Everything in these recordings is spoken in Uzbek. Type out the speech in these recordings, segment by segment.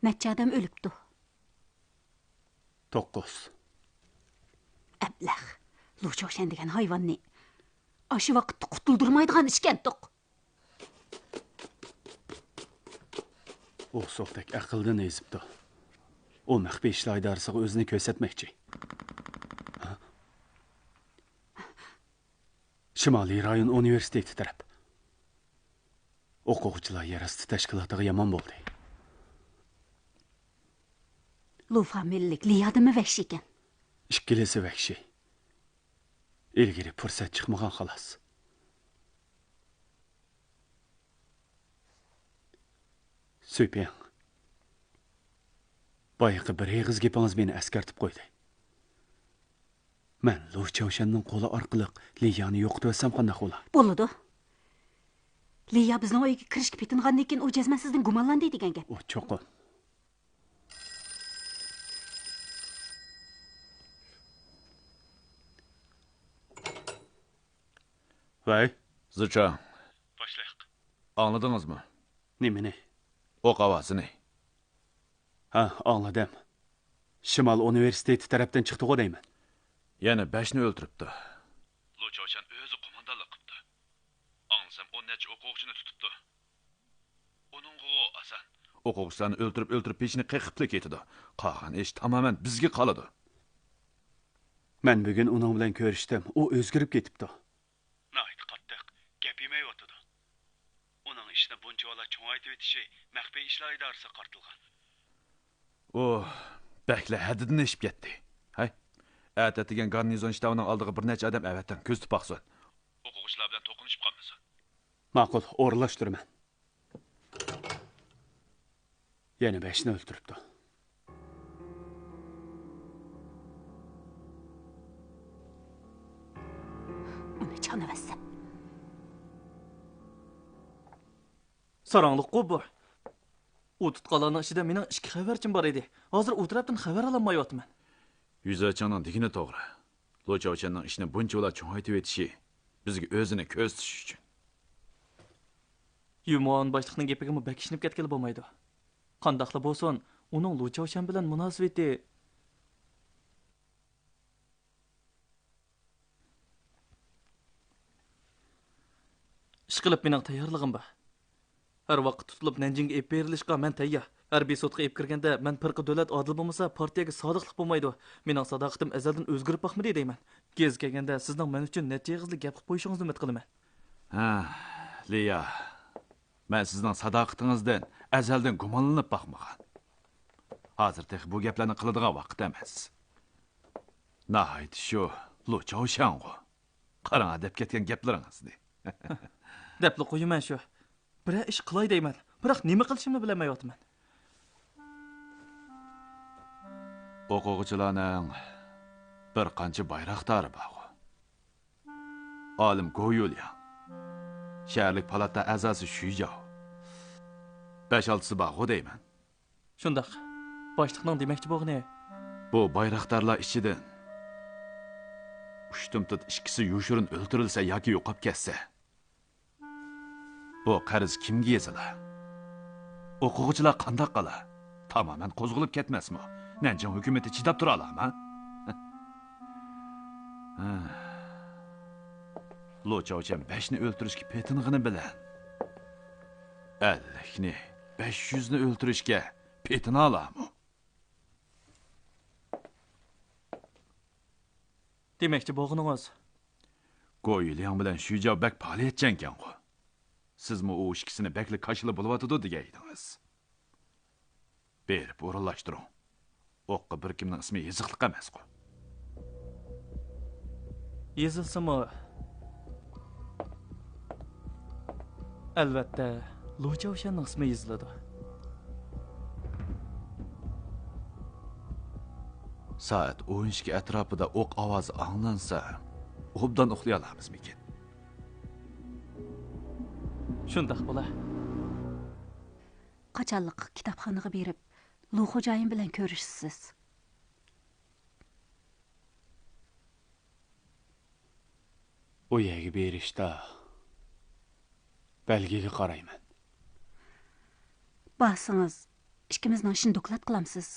Neçə adam ölübdü? 9. Əbləx. Luçavşan degan hayvan ne? Aşı vaqtda qutuldurmaydigan işkentdik. O soqdak aqldan ezibdi. O məxfi işlər idarəsiga özünü körsətməkçi. Şimali rayon universiteti tərəf. O'quvchilar yerasti tashkilotiga yomon bo'ldi. Lu familik liyadımı vəhşi ekan. Ikkilisi vəhşi. İlgiri fursat chiqmagan xolos. Süper. Bayaqı bir eg'iz gapingiz meni askartib qo'ydi. Men Luchavshanning qo'li orqali Liyani yo'qotib olsam qanday bo'lar? Bo'ladi. Liya bizning uyga kirishga petingandan keyin u jazman sizdan gumonlandi degan gap. O cho'qin. Vay, Zıça, başlayaq. anladınız mı? Nimani? Ok avazını. Ha, anladım. Şimal Universiteti tarafdan chiqdi o deyman. Yani 5'ni öldürüptü. Luchavshan o'zi qo'mondonlik qilibdi. Anlasam 10 necha o'quvchini tutibdi. Uning o asan. O'quvchilarni öldürüp peşini qeqibli ketidi. Qolgan ish tamamen bizga qoladi. Men bugun uning bilan ko'rishdim. U o'zgarib ketibdi. Nayt qattiq gap yemay o'tdi. Uning ishni bunchalar cho'ngaytib etishi maxfiy ishlar idorasiga qartilgan. O, bekle haddidan eshib ketdi. Hay. Atatigan garnizon shtabining oldiga bir necha odam avatdan ko'z tupaqsin. O'quvchilar bilan to'qinishib qolmasin. Ma'qul, o'rinlashtiraman. Yana 5ni o'ldiribdi. Uni chanavassa. Saranlıq bu. O tutqalarning ichida mening 2 xabarchim bor edi. Hozir u tarafdan xabar olmayapman. Yüzəçanın digini to'g'ri. Luchavshanning ishni bunchalar cho'ngaytib etishi bizga o'zini ko'z tutish uchun. Yumon boshliqning gapiga bak ishinib ketgili bo'lmaydi. Qandaqli bo'lsin, uning Luchavshan bilan munosabati ish qilib mening tayyorligim bor. Har vaqt tutilib Nanjingga ep berilishga men tayyor. Harbiy sudga ep kirganda men firqa davlat odil bo'lmasa, partiyaga sodiqlik bo'lmaydi. Mening sadoqatim azaldan o'zgarib boqmadi deyman. Gez kelganda sizning men uchun necha yig'izli gap qilib qo'yishingizni umid qilaman. Ha, Liya. Men sizning sadoqatingizdan azaldan gumonlanib boqmagan. Hozir tek bu gaplarni qiladigan vaqt emas. Nahayt shu Luchavshango. Qarang deb ketgan gaplaringizni. Depli qo'yaman shu. Bir ish qilay deyman. Biroq nima qilishimni bilmayapman. O'quvchilarning bir qancha bayroqlari bor. Olim Goyulyan. Shaharlik palata a'zosi Shujao. 5-6 bor deyman. Shundaq. Boshliqning demoqchi bo'lgani Bu bayroqlarlar ichidan ushtumtut ikkisi yoshirin o'ldirilsa yoki yo'qolib ketsa. Bu qarz kimga yezilar? O'quvchilar qanday qolar? Tamamen qo'zg'ilib ketmasmi? Nanjing hukumatı chidab tura oladimi? Luchavshan 5ni o'ldirishga peting'ini bilan 50ni, 500ni o'ldirishga petina oladimi? demoqchi bo'lganingiz. Goyilyan bilan Shujao bak faoliyatchankan-ku. Sizmi o ikkisini bakli qashili bo'lyotidi degaydingiz. Berib o'rinlashtiring. O'qqa bir kimning ismi yeziqliq emas-ku. Yezilsimi? Albatta, Luchavshanning ismi yeziladi. Soat 12 atrofida o'q ovozi anglansa, obdan uxlay olamizmikin? Shundaq bo'lar. Qachonliq kitobxonaga berib, Luxo'jayin bilan ko'rishsiz. O yerga berishda belgiga qarayman. Basingiz ikkimizning ishini doklad qilamsiz.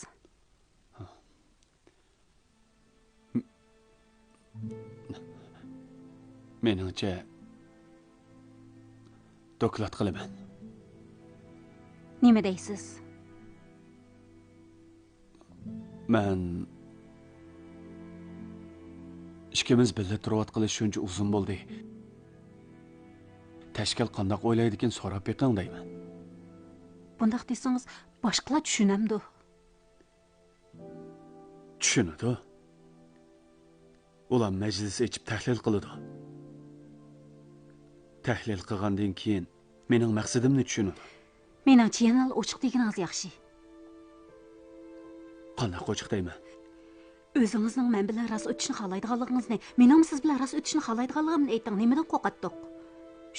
Meningcha doklad qilaman. Nima deysiz? Men ikkimiz birga turayotgani shuncha uzun bo'ldi. Tashkil qandoq o'ylaydi ekan so'rab beqing deyman. Bundaq desangiz, boshqalar tushunamdi. Tushunadi. Ular majlis echib tahlil qiladi. Tahlil qilgandan keyin mening maqsadimni tushunadi. Meningcha yana ochiq deganingiz yaxshi. Qanday ochiq deyman? O'zingizning men bilan rost o'tishni xohlaydiganligingizni, mening siz bilan rost o'tishni xohlaydiganligimni ayting. Nimadan qo'rqatdiq?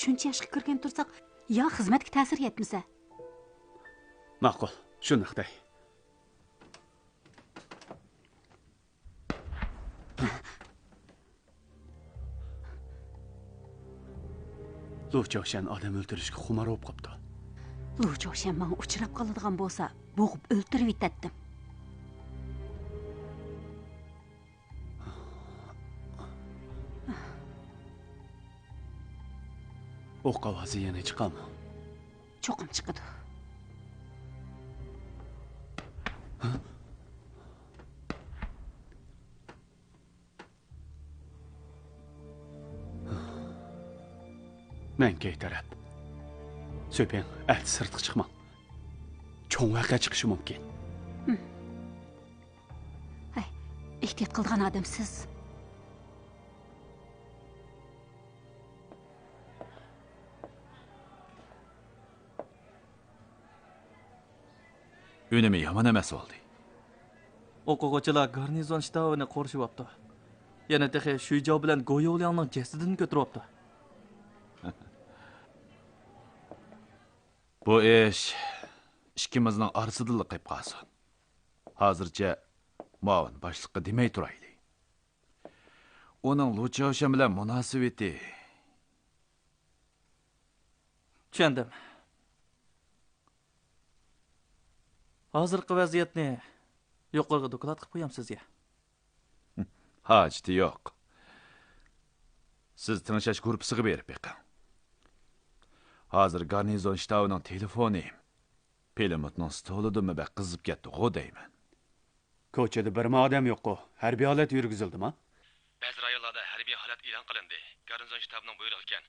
Shuncha yoshga kirgan tursak, yo xizmatga ta'sir yetmasa. Ma'qul, shunday dey. Luchoshan odam o'ldirishga xumar bo'lib qopti. Luchoshan menga uchrab qoladigan bo'lsa, bo'g'ib o'ldirib yetdim. O'q ovozi yana chiqami? Cho'qim chiqadi. Men key taraf. Söpeng, ət sırtıq çıxma. Çoğun vaqa çıkışı mümkün. Hay, ehtiyat qilgan odamsiz. Önemi yaman emas oldu. O'quvchilar garnizon shtabini qo'rshyapti. Yana texe Shujo bilan Go'yo'liangning jasadini ko'taryapti. Bu ish ikkimizning orasida qilib qolsin. Hozircha muavin boshliqqa demay turaylik. Uning Luchoshan bilan munosabati. Tushundim. Hozirgi vaziyatni yuqoriga doklad qilib qo'yam sizga. Hojati yo'q. Siz tinishlash guruhiga berib beqing. Hozir garnizon shtabining telefoni Pelimotning stolidami baq qizib ketdi g'o deyman. Ko'chada bir odam yo'q-ku. Harbiy holat yurgizildimi? Ba'zi rayonlarda harbiy holat e'lon qilindi. Garnizon shtabining buyrug'i ekan.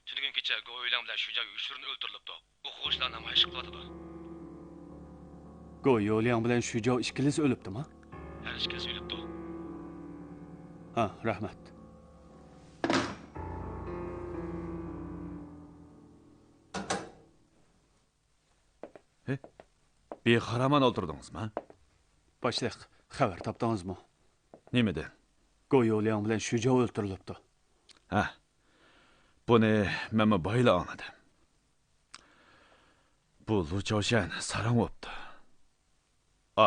Tunugun kecha Go'yo'lan bilan Shujo uyushtirilib o'ldirilibdi. O'quvchilar namoyish qilyapti. Go'yo'liang bilan Shujo ikkalisi o'libdimi? Har ikkisi o'libdi. Ha, rahmat. Bexaraman o'tirdingizmi? Boshliq, xabar topdingizmi? Nimadan? Go'yo'liang bilan Shujo o'ldirilibdi. Ha. Buni men bayla anladım. Bu Luchoshan sarang o'pdi.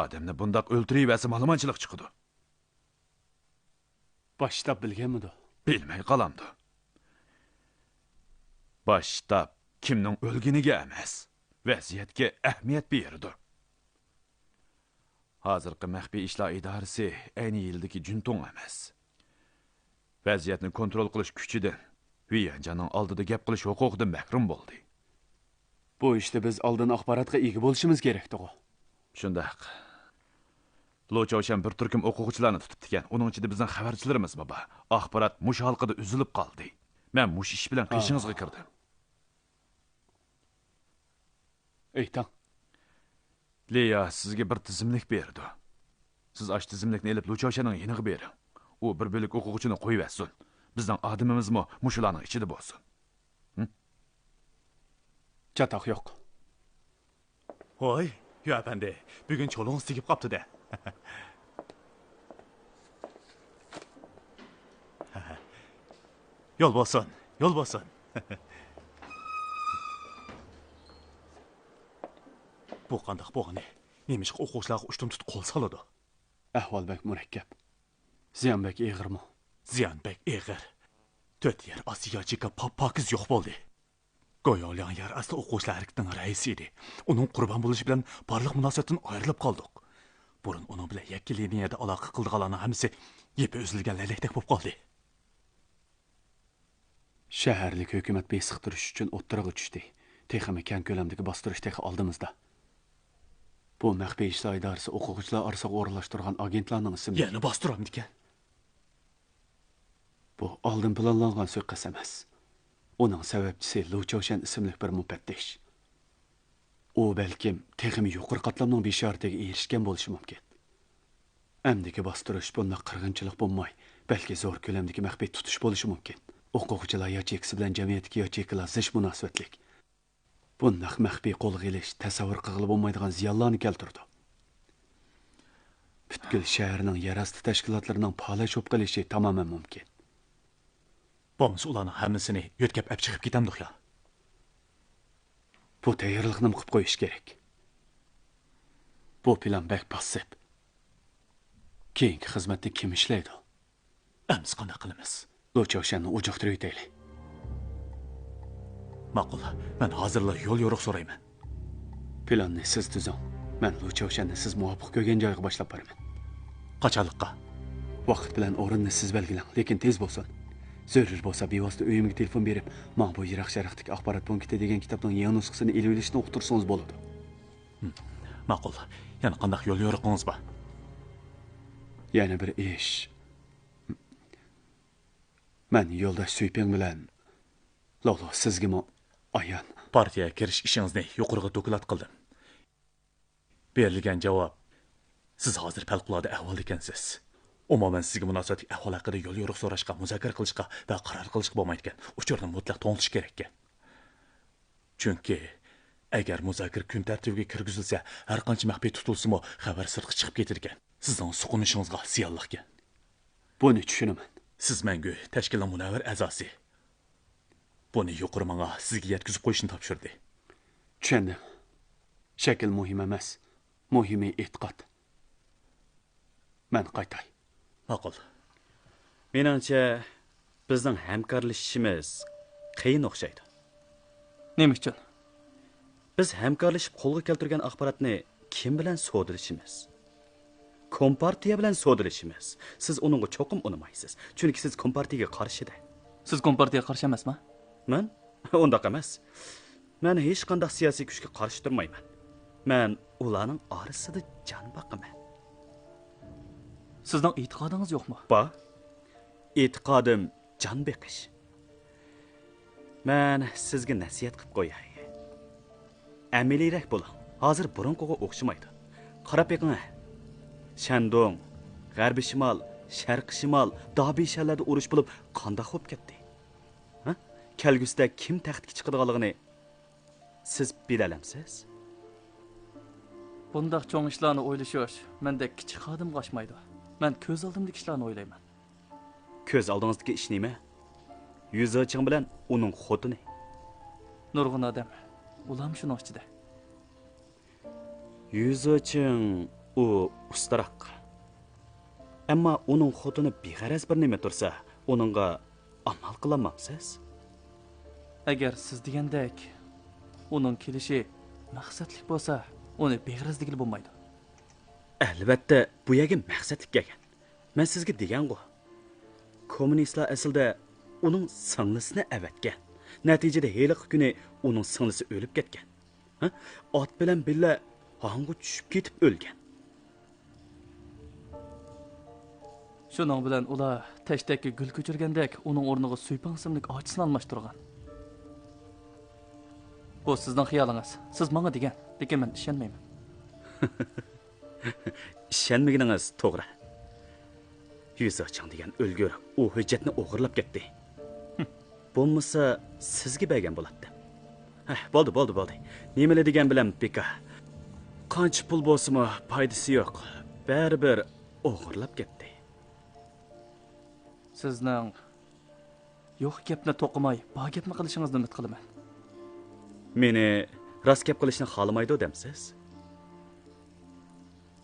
Adamni bundaq o'ldirib ma'lumotchilik chiqdi. Boshtab bilganmidi? Bilmay qolamdi. Boshtab kimning o'lganiga emas, vaziyatga ahamiyat berdi. Hozirgi maxfiy ishlar idorasi ayni yildagi juntong emas. Vaziyatni kontrol qilish kuchidan Viyanjaning oldida gap qilish huquqidan mahrum bo'ldi. Bu ishda biz oldin axborotga ega bo'lishimiz kerak-ku. Shundaq. Luchoshan bir turkum o'quvchilarni tutibdi ekan. Uning ichida bizning xabarchilarimiz baba. Axborot mush halqida uzilib qoldi. Men mush ish bilan qishingizga kirdim. Aytang. Leya sizga bir tizimlik berdi. Siz ash tizimlikni elib Luchoshanning yeniga bering. U bir bo'lik o'quvchini qo'yib etsin. Bizning odamimizmi mushularning ichida bo'lsin. Chatoq yo'q. Voy, yo apandi, bugun cho'longiz tegib qopti-da. Yo'l bo'lsin, yo'l bo'lsin. Bu qandoq bo'lgani? Nemishqa o'quvchilarga ushtum tutib qo'l soladi. Ahvol bak murakkab. Ziyonbek eg'irmi? Ziyonbek eg'ir. 4 yer Osiyochiga pokiz yo'q bo'ldi. Goyo'lan yer asli o'quvchilar harakatining raisi edi. Uning qurbon bo'lishi bilan barliq munosabatdan ayrilib qoldik. Burun uning bilan yakki liniyada aloqa qildiganlarning hammasi yepi uzilgan laylakdek bo'lib qoldi. Shaharlik hukumat besiq turish uchun o'ttiriga tushdi. Texmi keng ko'lamdagi bostirish texi oldimizda. Bu maxfiy ishlar idorasi o'quvchilar orasiga o'rlashtirgan agentlarning ismi. Yana bostiramdi ekan. Bu oldin planlangan suiqasd emas. Uning sababchisi Lu Chaoshan ismli bir mufattish. U balkim texmi yuqori qatlamning beshoratiga erishgan bo'lishi mumkin. Amdagi bostirish bunday qirg'inchilik bo'lmay, balki zo'r ko'lamdagi maxfiy tutish bo'lishi mumkin. O'quvchilar yochiksi bilan jamiyatga yochiklar zish munosabatlik. Bunday maxfiy qo'lga ilish tasavvur qilib bo'lmaydigan ziyonlarni keltirdi. Butkul shaharning yerasti tashkilotlarining faoliyat qilishi tamoman mumkin. Bo'lmasa ularning hammasini yo'tkab olib chiqib ketamdik ya. Bu tayyorlikni qilib qo'yish kerak. Bu plan bak passiv. Keyingi xizmatni kim ishlaydi? Ams qanday qilamiz? Lu Chaoshanni o'joqtirib o'taylik. Ma'qul. Men hozirla yo'l yo'riq so'rayman. Planni siz tuzing. Men Lu Chaoshanni siz muvofiq ko'rgan joyga boshlab boraman. Qachonlikqa? Vaqt bilan o'rinni siz belgilang, lekin tez bo'lsin. Zarur bo'lsa bevosita uyimga telefon berib, "Men bu Iroq sharqdagi axborot punkti degan kitobning yangi nusxasini elib olishni o'qitirsangiz bo'ladi." Ma'qul. Yana qanday yo'l yo'riqingiz bor? Yana bir ish. Men yo'ldosh Suypeng bilan Lolo sizga ayon Partiyaga kirish ishingizni yuqoriga doklad qildim. Berilgan javob: siz hozir favqulodda ahvolda ekansiz. Umuman sizga munosabatli ahvol haqida yo'l yo'riq so'rashga, muzokara qilishga va qaror qilishga bo'lmaydi ekan. Uchurni mutlaq to'ng'ish kerak ekan. Chunki agar muzokara kun tartibiga kirgizilsa, har qancha maxfiy tutilsa-mo xabar sirtqa chiqib ketar ekan. Sizning suqunishingizga ziyonli ekan. buni tushunaman. Siz mangu tashkilot munavvar a'zosi. Buni yuqori menga sizga yetkazib qo'yishni topshirdi. Tushundim. Shakl muhim emas. Muhimi e'tiqod. Men qaytay. Ma'qul. Meningcha bizning hamkorlashishimiz qiyin o'xshaydi. Nima uchun? Biz hamkorlashib qo'lga keltirgan axborotni kim bilan so'dilishimiz? Kompartiya bilan so'dilishimiz. Siz uningga cho'qim unamaysiz. Chunki siz kompartiyaga qarshida. Siz kompartiyaga qarshi emasmi? Men undaq emas. Men hech qanday siyosiy kuchga qarshi turmayman. Men ularning orasida jon boqaman. Sizning e'tiqodingiz yo'qmi? Bor. E'tiqodim jon beqish. Men sizga nasihat qilib qo'yay. Amaliyroq bo'ling. Hozir burunqiga o'xshamaydi. Qarab beqing. Shandong, G'arbi shimol, Sharqi shimol, Dobishalarda urush bo'lib, qanday xo'p ketdi? Ha? Kelgusida kim taxtga chiqadiganligini siz bilalamsiz? Bundaq cho'ng ishlarni o'ylashish menda kichik xodim qo'shmaydi. Men ko'z oldimdagi ishlarni o'ylayman. Ko'z oldingizdagi ish nima? Yuzaching bilan uning xotini. Nurg'un odam. Ulam shuni ichida. Yuzaching u ustaroq. Ammo uning xotini beg'araz bir nima tursa, uningga amal qilamamsiz? Agar siz degandek uning kelishi maqsadli bo'lsa, uni beg'arazligili bo'lmaydi. Albatta, bu yerga maqsadlik kelgan. Men sizga degan-ku. Kommunistlar aslida uning singlisini avatgan. Natijada heliqi kuni uning singlisi o'lib ketgan. Ha? Ot bilan billa hangga tushib ketib o'lgan. Shuning bilan ular tashdagi gul ko'chirgandek uning o'rniga Suypang ismli ochisini almashtirgan. Bu sizning xiyolingiz. Siz menga degan, lekin men ishonmayman. Ishonmagingiz to'g'ri. Yuzaching degan o'lgur u hujjatni o'g'irlab ketdi. Bo'lmasa sizga bergan bo'ladi. Bo'ldi. Nima degan bilan beka. Qancha pul bo'lsa-mo foydasi yo'q. Baribir o'g'irlab ketdi. Sizning yo'q gapni to'qimay, bor gapni qilishingizni umid qilaman. Meni rost gap qilishni xohlamaydi odamsiz.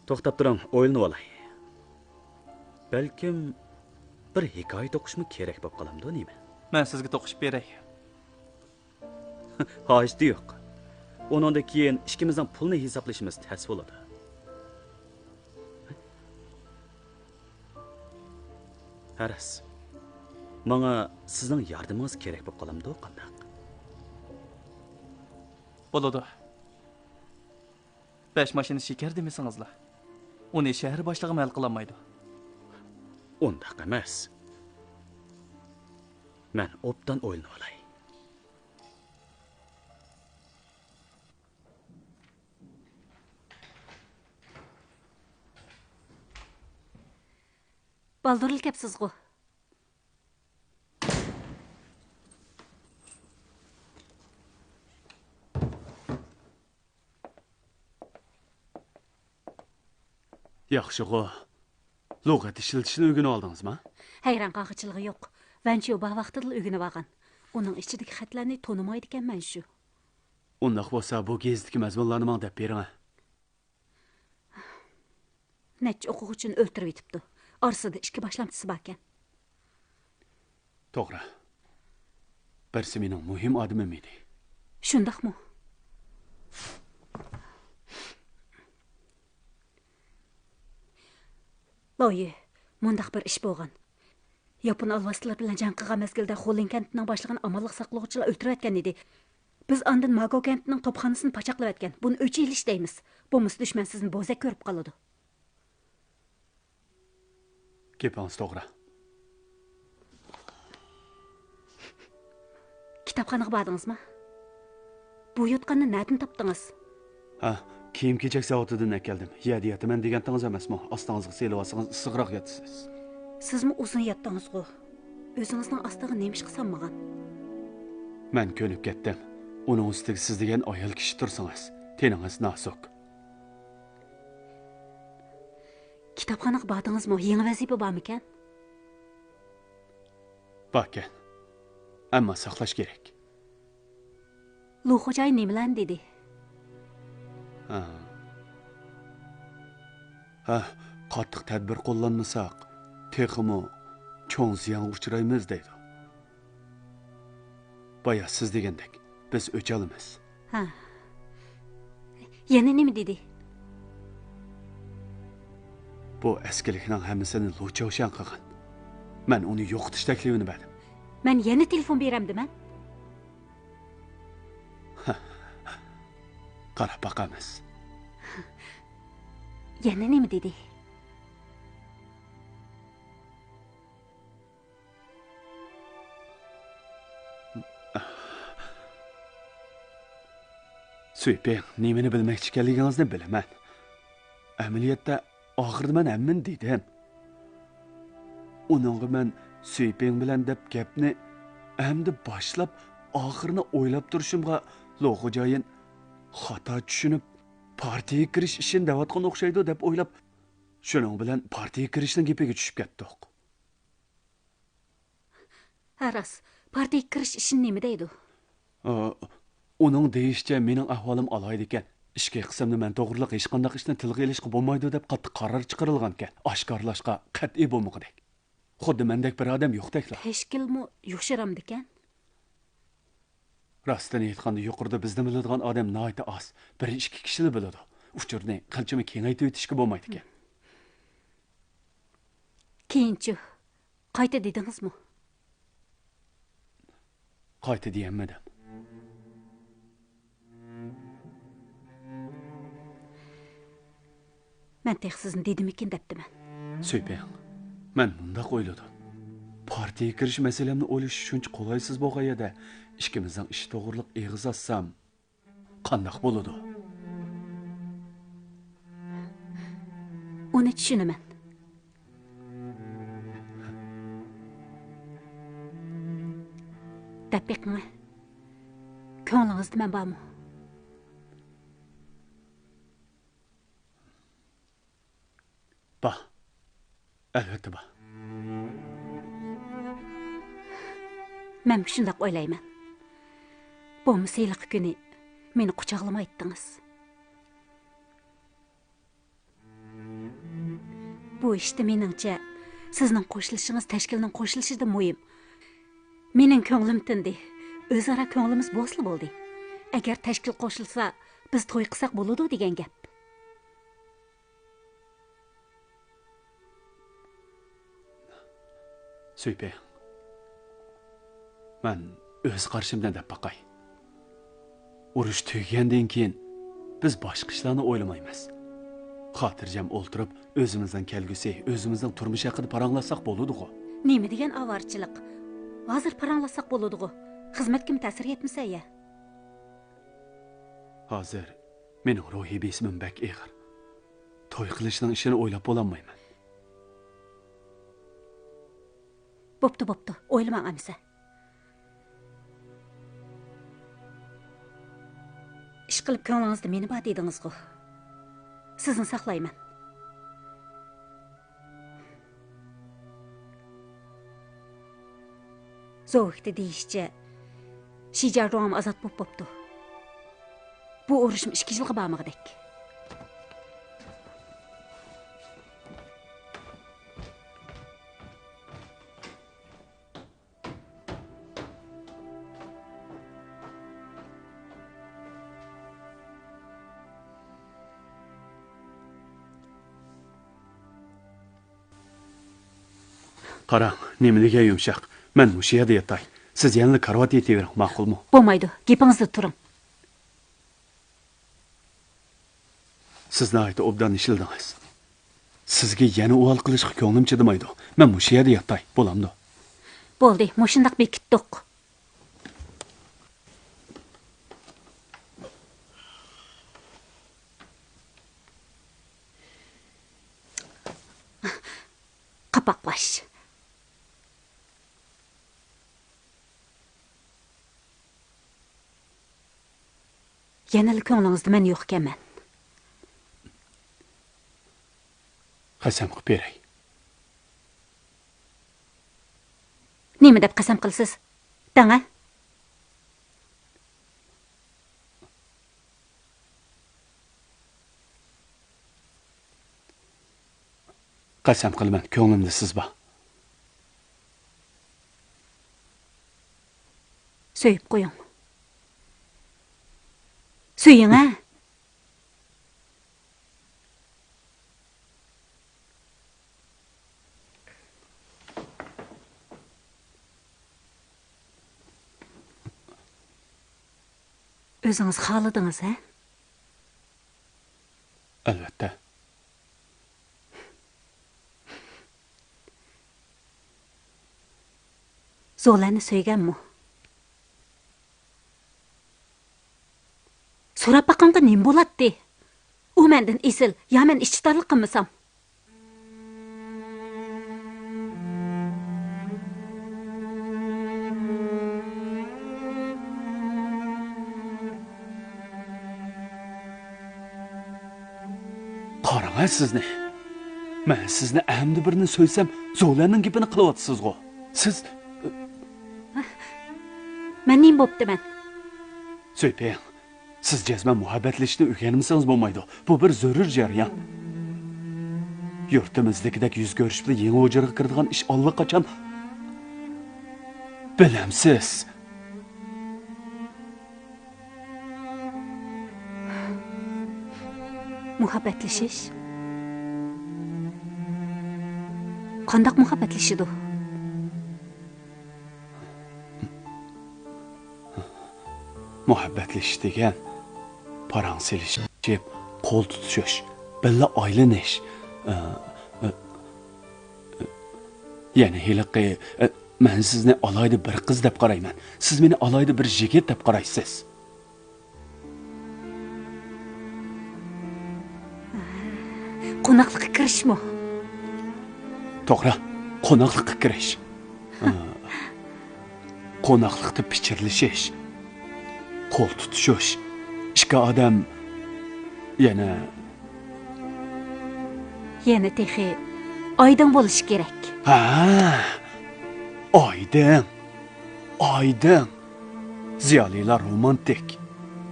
To'xtab turing, o'ylanib olay. Balkim bir hikoya to'qishmi kerak bo'lib qolamdi, nima? Men sizga to'qishib beray. Hojati yo'q. Onundan keyin ikkimizning pulni hisoblashimiz tez bo'ladi. Haras. Menga sizning yardamingiz kerak bo'lib qolamdi, qandaq? Bo'ladi. 5 mashina shekar demisingizlar. Uni shahar boshlig'i hal qila olmaydi. Undaq emas. Men obdan o'ylanib olay. Baldırıl kepsiz go. Yaxşı-ğı. Lüğət işlətishini öyrənib aldыңızmı? Hayran qağıçılığı yo'q. Vancho ba vaqtida o'rganib olgan. Uning ichidagi xatlarni tonimaydi ekanman shu. Undaq bo'lsa, bu gezdagi mazmunlarni menga deb bering. Nech o'quvchini o'ltirib yetibdi. Orasida ikki boshlamchisi bor ekan. To'g'ri. Birsi mening muhim odamim edi. Shundaqmi? Loyi, mundaq bir ish bo'lgan. Yapon alvaslar bilan jang qilgan mezgilda Xo'lin kentining boshlig'ini amalliq saqlovchilar o'ltirib atgan edi. Biz ondan Mago kentining topxonasini pachaqlab atgan. Buni o'chirish deymiz. Bo'lmasa dushman sizni bo'zak ko'rib qoladi. Gapingiz to'g'ri. Kitobxonaga bordingizmi? Bu yotqanni nerdan topdingiz? Ha, kiyim-kechak zavodidan keldim. Yadiyataman degantingiz emasmi? Ostingizga selib olsangiz issiqroq yotasiz. Sizmi uzun yotdingiz-ku? O'zingizning ostiga nima ish qilsanmagan? Men ko'nib ketdim. Uning ustiga siz degan ayol kishi tursangiz, teningiz nosuk. Kitobxonaga bordingizmi? Yangi vazifa bormi ekan? Bakın. Ammo saqlash kerak. Luxo'jay nimalan dedi? Ha, qattiq tadbir qo'llanmasak, texmi cho'ng ziyon uchraymiz deydi. Baya siz degandek, biz o'chalimiz. Ha. Yana nima dedi? Bu eskilikning hammasini Luchovshan qilgan. Men uni yo'qotish taklifini berdim. Men yana telefon beramdiman. Qarab boqamiz. Yana nima dedi? Suypeng, nimani bilmoqchi ekanligingizni bilaman. Amaliyotda oxirida men hammin dedim. Uningga men Suypeng bilan deb gapni endi boshlab oxirini o'ylab turishimga Lo'g'o'jayin xato tushunib partiyaga kirish ishini davatgan o'xshaydi deb o'ylab, shuning bilan partiyaga kirishning gapiga tushib ketdik. Haras, partiyaga kirish ishini nima deydi? Uning deyishicha mening ahvolim alaydi ekan. Ishga qismni men to'g'riliq hech qanday ishni tilga ilishga bo'lmaydi deb qattiq qaror chiqarilgan ekan. Oshkorlashga qat'iy bo'lmoqdek. Xuddi mendek bir odam yo'qdeklar. Tashkilmi yoshiramdi ekan? Rostini aytganda yuqorida bizni biladigan odam noyta oz. 1-2 kishilar biladi. Uchurni qanchami kengaytirib o'tishga bo'lmaydi ekan. Keyinchi qayta dedingizmi? Qayta deyammadim. Men tek sizni dedimikin debdiman. Suypeng, men bundaq o'yladim. Partiyaga kirish masalamni o'ylash shuncha qolaysiz bo'lganda, ikkimizning ish to'g'riliq eg'iz assam qandoq bo'ladi? Uni tushunaman. Daqiqmi? Ko'nglingiz nima bormi? Ba. Albatta ba. Men shundoq o'ylayman. Bu musiqiy kuni meni quchoqlamay aytdingiz. Bu ishda meningcha sizning qo'shilishingiz tashkilning qo'shilishidan muhim. Mening ko'nglim tindi. O'zaro ko'nglimiz bo'sli bo'ldi. Agar tashkil qo'shilsa, biz to'y qilsak bo'ladi degan gap. Сөйпе. Мен өз қаршымдан деп бақай. Urush tugagandan keyin biz boshqa ishlarni o'ylamaymiz. Xotirjam o'ltirib, o'zimizdan kelgusi, o'zimizning turmush haqida paranglashsak bo'ladi-ku. Nima degan avarchilik? Hozir paranglasak bo'ladi-ku. Xizmatga ta'sir etmasa ya. Hozir mening ruhiy besimim bak eg'ir. To'y qilishning ishini o'ylab bo'lolmayman. Bo'pti, o'ylamang amsa. Ish qilib ko'nglingizda meni bor dedingiz-ku. Sizni saqlayman. Zo'xti deyishcha, Shijarrom azod bo'pti. Bu urushim 2 yilga bormag'idek. Qarang, nimaga yumshoq. Men mushu yerda yotay. Siz yana karvat yetavering, ma'qulmi? Bo'lmaydi. Gapingizda turing. Siz nayta obdan ishildingiz. Sizga yana o'val qilishga ko'nglim chidamaydi. Men mushu yerda yotay, bo'lamdi. Bo'ldi, mushundaq bekitdik. Qapoqlash. Yana ko'nglingizda men yo'q ekanman. Qasam qilib beray. Nima deb qasam qilsiz? Danga? Qasam qilaman, ko'nglimda siz bor. Söýüp qo'ying. Söyüng, ha? Özünüz xaladınız, ha? Albatta. Zo'larni söyganmi? So'rab baqanga nim bo'ladi? U mendan esil, yo men ishchitarlik qilmasam? Qarang sizni. Men sizni amdi birini so'ysam, zo'larning gapini qilyapsiz-ku. Siz Men nim bo'ptiman? Söýpeng. Siz jazman muhabbatlashishni o'rganmasangiz bo'lmaydi. Bu bir zarur jarayon. Yurtimizdagidek yuz ko'rish bilan yangi o'jarga kiradigan ish allaqachon bilamsiz. Muhabbatlashish? Qandoq muhabbatlashidu? Muhabbatlashish degan parang selishib, qo'l tutishish, billa oylanish. Ya'ni hiliqi men sizni alayda bir qiz deb qarayman. Siz meni alayda bir yigit deb qaraysiz. Qo'noqlikqa kirishmi? To'g'ri, qo'noqlikqa kirish. Qo'noqlikda pichirlashish, qo'l tutishish. Ikki odam yana texi oydin bo'lishi kerak. Ha, oydin. Oydin. Ziyolilar romantik.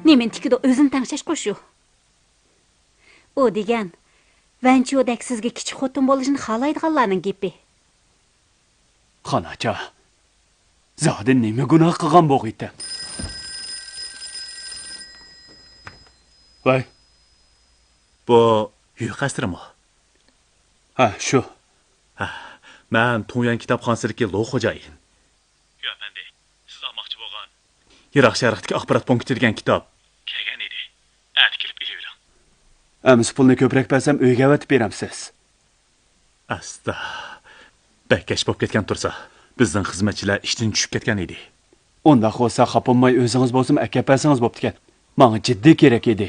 Nementikida o'zini tangshash qo'shu. U degan Vanchodek sizga kichik xotin bo'lishini xohlaydiganlarning gapi. Xonacha. Zodi nima gunoh qilgan bo'g'iydi? Vay. Bu yük asrimi? Ha, şu. Ben Tongyan kitapxonasidagi Lo xo'jayin. Yo, efendi. Siz almoqchi bo'lgan Yiroq Sharqdagi axborot punkti degan kitob. kelgan edi. Ati kelib ilavering. Əmis pulni ko'proq bersam uyga avatib beramsiz. Asta. Bakkash bo'lib ketgan tursa, bizning xizmatchilar ishdan tushib ketgan edi. Undaq bo'lsa xapolmay o'zingiz bo'lsin aka bersangiz bo'pti ekan. Menga jiddiy kerak edi.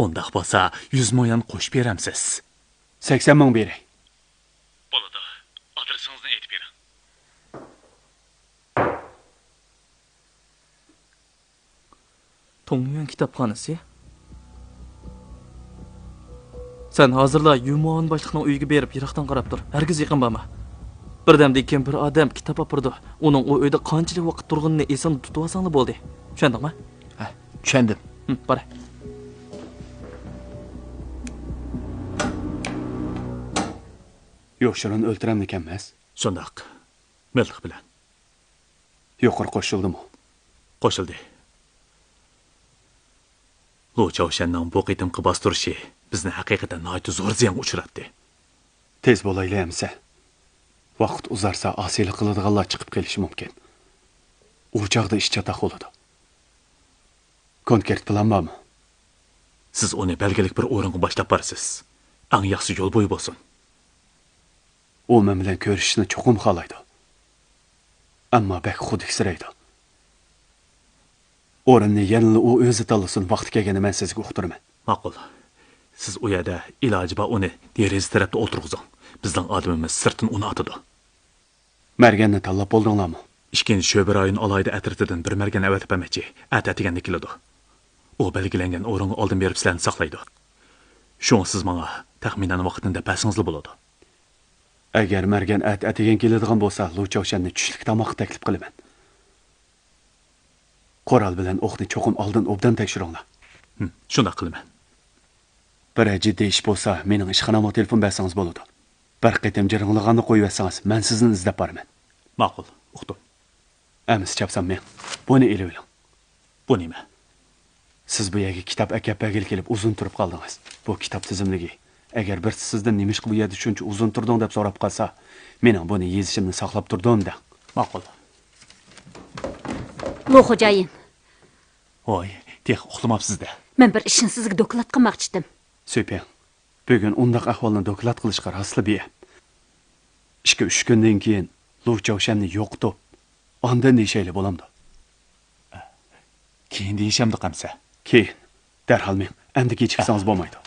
Undaq bo'lsa 100 mo'yan qo'shib beramsiz. 80 ming beray. Bo'ladi. Adresingizni aytib bering. Tongyan kitapxonasi. Sen hozirla Yumon boshliqning uyiga berib yiroqdan qarab tur. Hargiz yaqin borma. Birdamda kim bir odam kitob opirdi. Uning u uyda qanchalik vaqt turganini esin tutib olsanglar bo'ldi. Tushundingmi? Ha, tushundim. Bora. Yo'qshirin o'ltirammikanmas? Shundoq. Miltiq bilan Yuqori qo'shildimi? qo'shildi. Lu Chaoshanning bu qitimqi bostirishi bizni haqiqatan noyat zo'r ziyon uchratdi. Tez bo'layli amsa. Vaqt uzarsa asiylik qiladiganlar chiqib kelishi mumkin. U chaqda ish chataq bo'ladi. Konkret plan bormi? Siz uni belgilik bir o'ringa boshlab borasiz. Eng yaxshi yo'l bo'yi bo'lsin. U men bilan ko'rishishni cho'qim xohlaydi. Ammo bak xudiksiraydi. O'rinni yanada u o'zi tanlasin, vaqti kelganda men sizga uqtiraman. Ma'qul. Siz u yerda iloji bor uni deraza tarafda o'tirg'izing. Bizning odamimiz sirtin uni atadi. Marganni tanlab bo'ldinglarmi? Ikkinchi sho'ba rayon alayda atritidan bir margan avatib bermoqchi. Atiganda keladi. U belgilangan o'ringa oldin berib sizlarni saqlaydi. Shuni siz menga taxminan vaqtida pasingiz bo'ladi. Agar margan atigan keladigan bo'lsa, Luchovshanni tushlik tomoq taklif qilaman. Qoral bilan o'qni cho'qim oldin obdan tekshiringlar. Shunday qilaman. Bir jiddiy ish bo'lsa, mening ishxonamga telefon bersangiz bo'ladi. Bir qitim jiringlaganni qo'yib bersangiz, men sizni izlab boraman. Ma'qul, uqdim. Amis chapsam men. Buni elib Bu nima? Siz bu yerga kitob akapagil kelib uzun turib qoldingiz. Bu kitob tizimligi. Agar bir sizdan nimish bu yerda shuncha uzun turding deb so'rab qolsa, mening buni yezishimni saqlab turdim da. Ma'qul. Lo xo'jayin, Voy, tex uxlamabsiz-da. men bir ishni sizga doklad qilmoqchi edim. Süper. Bugun undaq ahvolni doklad qilishga rasli biya. 2-3 kundan keyin Luchovshanni yo'qdi. Ondan neshayli bo'lamdi. Keyin deyishamdi qamsa. Keyin darhol men endi kechiksangiz bo'lmaydi.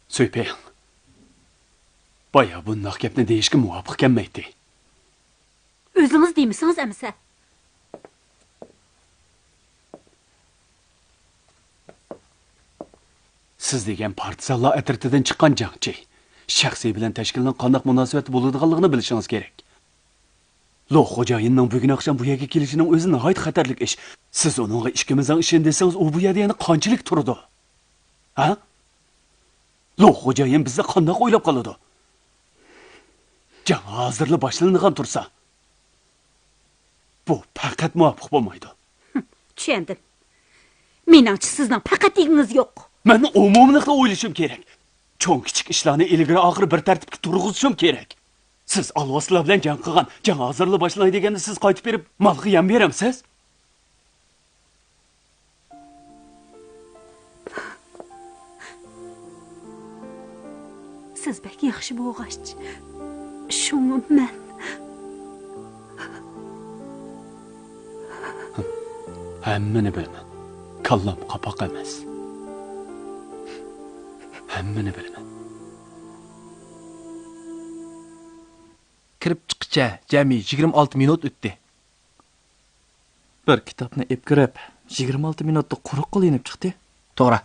Süper. Baya bundoq gapni deyishga muvofiq kelmaydi. O'zingiz deymisiz amsa? Siz degan partizanlar atritidan chiqqan jangchi. Shaxsiy bilan tashkilning qanday munosabat bo'ladiganligini bilishingiz kerak. Lo xo'jayinning bugun oqshom bu yerga kelishining o'zi nihoyat xatarlik ish. Siz uningga ishkimizdan ishin desangiz, u bu yerda yana qanchalik turadi? Ha? Lo xo'jayin bizni qanday o'ylab qoladi? Jang hozirli boshlangan tursa, bu faqat muvofiq bo'lmaydi. Tushundim. Meningcha sizning faqat yigingiz yo'q. Men umumlikda o'ylashim kerak. Cho'ng kichik ishlarni ilgari oxir bir tartibga turg'izishim kerak. Siz alvoslar bilan jang qilgan, jang hozirli boshlanay deganda siz qaytib berib, malga yam beramsiz? Siz bek yaxshi bo'lg'ach. Shuni men hammani bilaman. Kallam qapoq emas. Hammani bilaman. Kirib chiqcha jami 26 minut o'tdi. Bir kitobni ep kirib 26 minutda quruq qo'linib chiqdi. To'g'ri.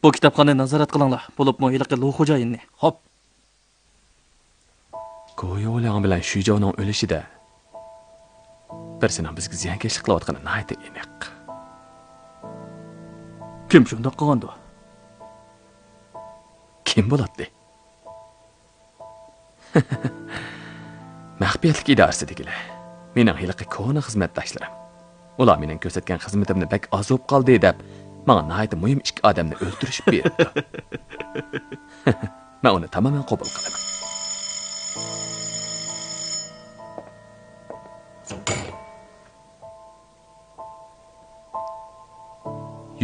Bu kitobxonani nazorat qilinglar. Bo'libmi yiliqi Lo xo'jayinni. Hop. Go'yo o'lan bilan Shujovning o'lishida birsining bizga ziyonkashlik qilayotgani nayta aniq. Kim shundoq qilgandi? Kim bo'ladi? Maxfiyatlik idorasidagilar. Mening yiliqi ko'na xizmatdoshlarim. Ular mening ko'rsatgan xizmatimni bak azob qoldi deb, menga nihoyat muhim ikki odamni o'ldirishib berdi. Men uni tamoman qabul qilaman.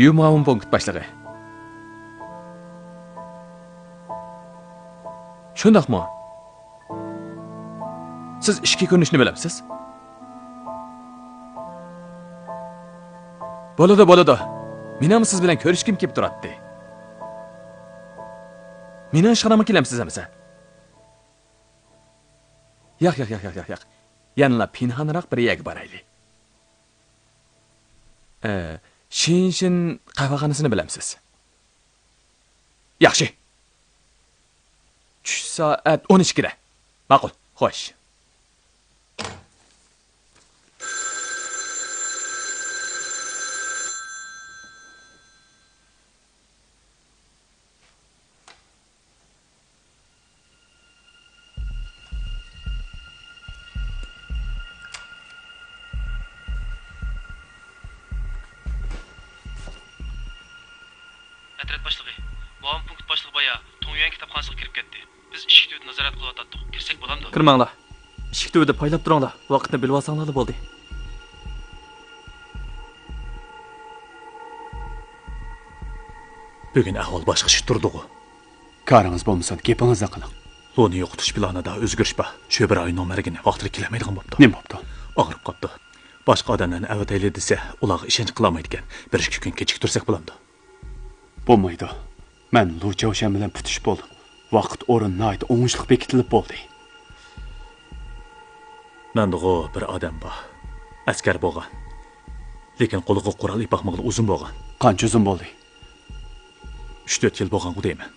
Yumavun punkt boshlig'i. Shundaqmi? Siz ishga ko'rinishni bilamsiz? Bo'ladi. Men ham siz bilan ko'rishkim kelib turadi. Meni ishxonamga kelamsiz hamsa? Yo'q. Yanla pinhanroq bir yerga boraylik. Shin qahvaxonasini bilamsiz? Yaxshi. Tush soat 12 da. Ma'qul. Xo'sh. Atrat boshlig'i, muavin punkt boshlig'i boya Tongyuan kitobxonasiga kirib ketdi. Biz ishik tuvida nazorat qilyotdik. Kirsak bo'lamdi? Kirmanglar. Ishik tuvida paylab turinglar. Vaqtni bilib olsanglar bo'ldi. Bugün ahvol boshqacha turdi-ku. Karınız bo'lmasa, gapingizni qiling. Loni yo'qotish planida o'zgarish bor. Shu bir oy nomergini vaqtida kelmaydigan bo'pti. Nima bo'pti? Og'rib qopti. Boshqa odamlarni avatayli desa, ularga ishonch qilolmaydi ekan. 1-2 kun kechiktirsak bo'lamdi. Bo'lmaydi. Men Lu Chaoshan bilan putish bo'ldim. Vaqt o'rin nihoyat o'ngishli bekitilib bo'ldi. Mendag'o bir odam bor. Askar bo'lgan. Lekin qo'liga qurol ipaqmag'li uzun bo'lgan. Qancha uzun bo'ldi? 3-4 yil bo'lgan-ku deyman.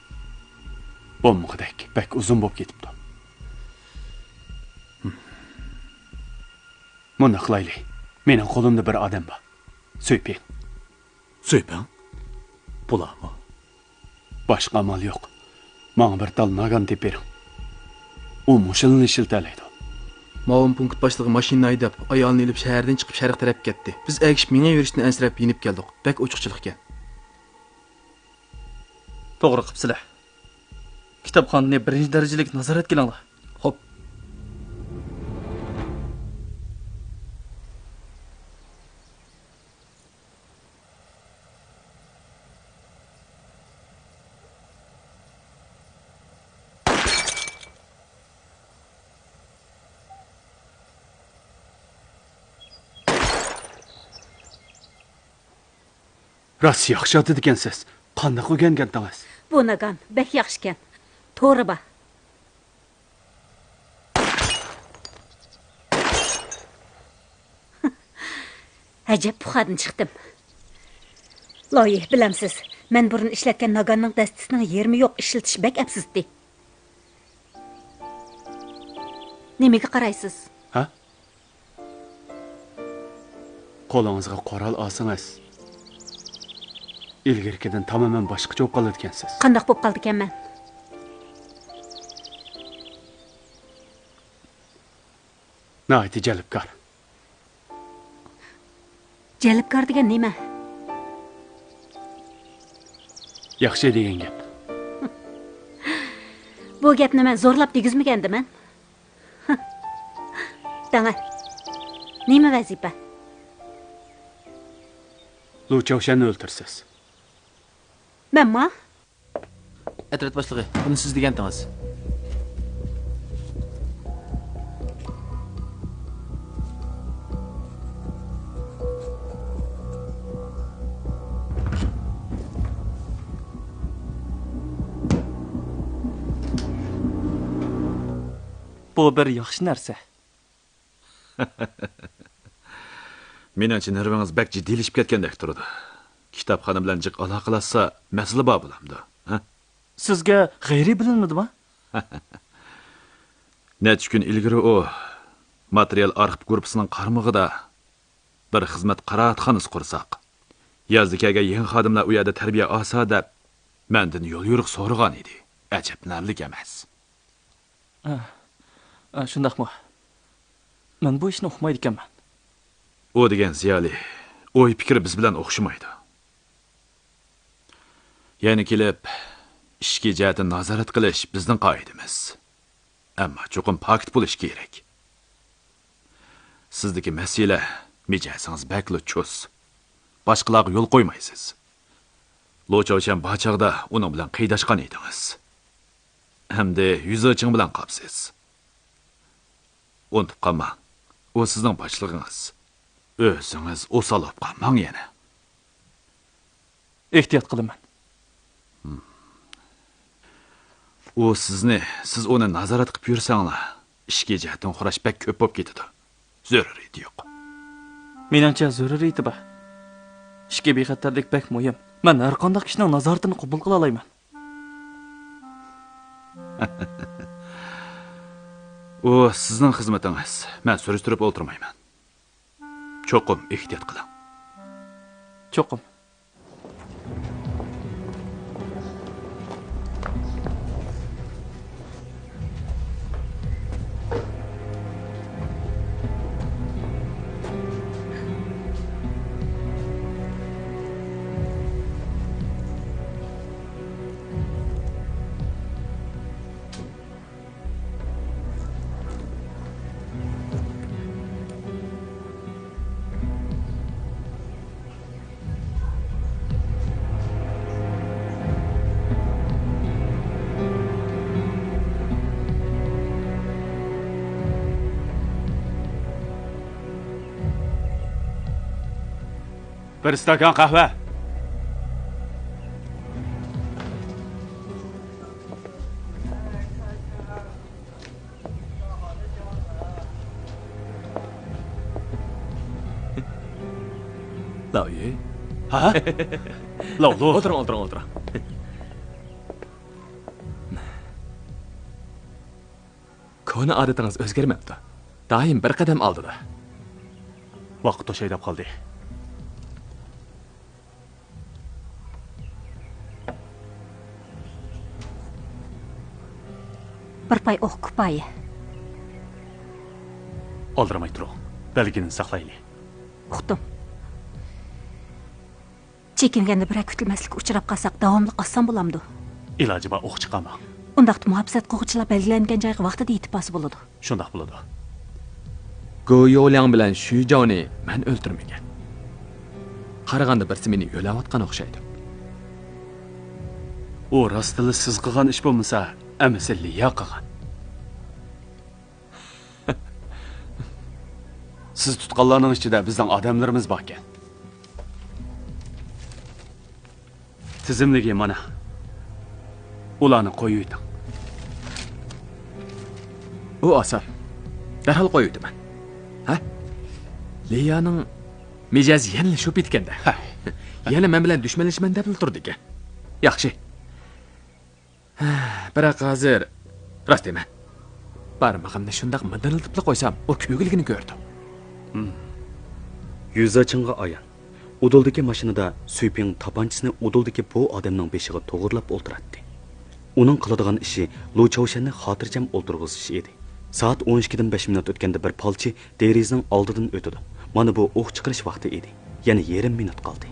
Bo'lmag'idek, bak uzun bo'lib ketibdi. Buni qilaylik. Mening qo'limda bir odam bor. So'yping. So'yping? Bularmi? Boshqa amal yo'q. Menga bir tal nagan deb bering. U mushilni shiltalaydi. Muavin punkt boshlig'i mashinani haydab, ayolni ilib shahardan chiqib sharq tarafga ketdi. Biz agishib menga yurishni ansirab yinib keldik. Bak ochiqchilik ekan. To'g'ri qilibsizlar. Kitobxonani birinchi darajalik nazorat qilinglar. Xo'p. Rost yaxshi ot ekansiz. Qanday o'rgangandingiz? Bu nagan bek yaxshi ekan. To'g'ri ba. Ajab puxadan chiqdim. Loyih bilamsiz, men burun ishlatgan naganning dastisining yermi yo'q, ishiltish bek absizdi. Nimaga qaraysiz? Ha? Qo'lingizga qoral olsangiz, ilgirkidan tamamen boshqacha bo'lib qoladi ekansiz. Qandoq bo'lib qoldi ekanman? Nihoyat jalbkor. Jalbkor degan nima? Yaxshi degan gap. Bu gapni men zo'rlab degizmagandiman. Dana. Nima vazifa? Lu Chaoshanni o'ltirsiz. Menma? Atrat boshlig'i, buni siz degandingiz. Bu bir yaxshi narsa. Meningcha nervingiz bak jiddiylashib ketgandek turdi. Kitobxona bilan jiq aloqalashsa, masala bor bo'lamdi, ha? Sizga g'ayriy bilinmadimi? Necha kun ilgari u material arxiv guruhining qarmog'ida bir xizmat qaraatxonasi qursak. Yazdikaga yangi xodimlar u yerda tarbiya olsa deb mendan yo'l yo'riq so'ragan edi. Ajablanarli emas. Shundaqmi? Men bu ishni uqmaydi ekanman. u degan ziyoli o'y fikri biz bilan o'xshamaydi. Ya'ni kelib ishga jihatdan nazorat qilish bizning qoidamiz. Ammo cho'qim pakt bo'lish kerak. Sizdagi masala mijazingiz bakli cho'z. Boshqalarga yo'l qo'ymaysiz. Lo'chovchan bachaqda uning bilan qiydashgan edingiz. Hamda yuzoching bilan qopsiz. Unutib qolmang. U sizning boshlig'ingiz. O'zingiz o'salib qolmang yana. Ehtiyot qilaman. U siz uni nazorat qilib yursanglar, ishga jihatdan xurash bak ko'p bo'lib ketadi. Zaruriyati yo'q. Meningcha zaruriyati bor. Ishga bexatarlik bak muhim. Men har qanday kishining nazoratini qabul qila olmayman. U sizning xizmatingiz. Men surishtirib o'ltirmayman. Cho'qim ehtiyot qiling. Cho'qim. Bir stakan qahva. Lavye. Ha? Lavlu. O'tiring. Kona odatingiz o'zgarmabdi. Doim bir qadam oldida. Vaqt to'shaylab qoldi. Bir pay o'q kupayi. Oldiramay turing. Belgini saqlaylik. Uqdim. Chekinganda bir kutilmaslik uchrab qolsak, davomli qassam bo'lamdi. Iloji bor o'q chiqaman. Undaqda muhabbat qo'g'chilar belgilangan joyga vaqtida yetib bas bo'ladi. Shundoq bo'ladi. Go'yo'lang bilan shu joni men o'ltirmagan. Qaraganda birsi meni yo'layotgan o'xshaydi. U rostili siz qilgan ish bo'lmasa, amisi Liya qilgan. Siz tutqanlarning ichida bizning odamlarimiz bor ekan. Tizimligi mana. Ularni qo'yib o'ting. U oson. Darhol qo'yibman. Ha? Liyaning mijozi yana shop etganda. Yana men bilan dushmanlashman deb turdi-ku. Yaxshi. Biroq hozir rost eman. Barmog'imni shundoq midaniltib qo'ysam, u ko'gilgini ko'rdi. Yuzachingga ayon. Uduldagi mashinada Suyping tapanchisini uduldagi bu odamning beshiga to'g'irlab o'ltiradi. Uning qiladigan ishi Lu Chaoshanni xotirjam o'ltirg'izish edi. Soat 12dan 5 minut o'tganda bir palchi derizning oldidan o'tdi. Mana bu o'q chiqarish vaqti edi. Yana yarim minut qoldi.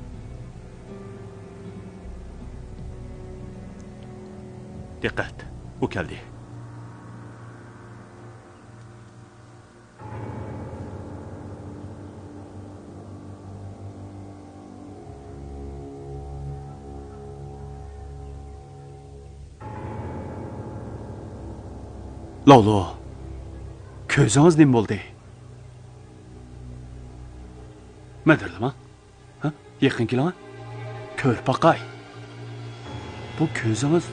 Diqqat, u keldi. Lavlu. Ko'zingiz nima bo'ldi? Madirlama? Ha? Yaqin keling. Ko'r paqay. Bu ko'zingiz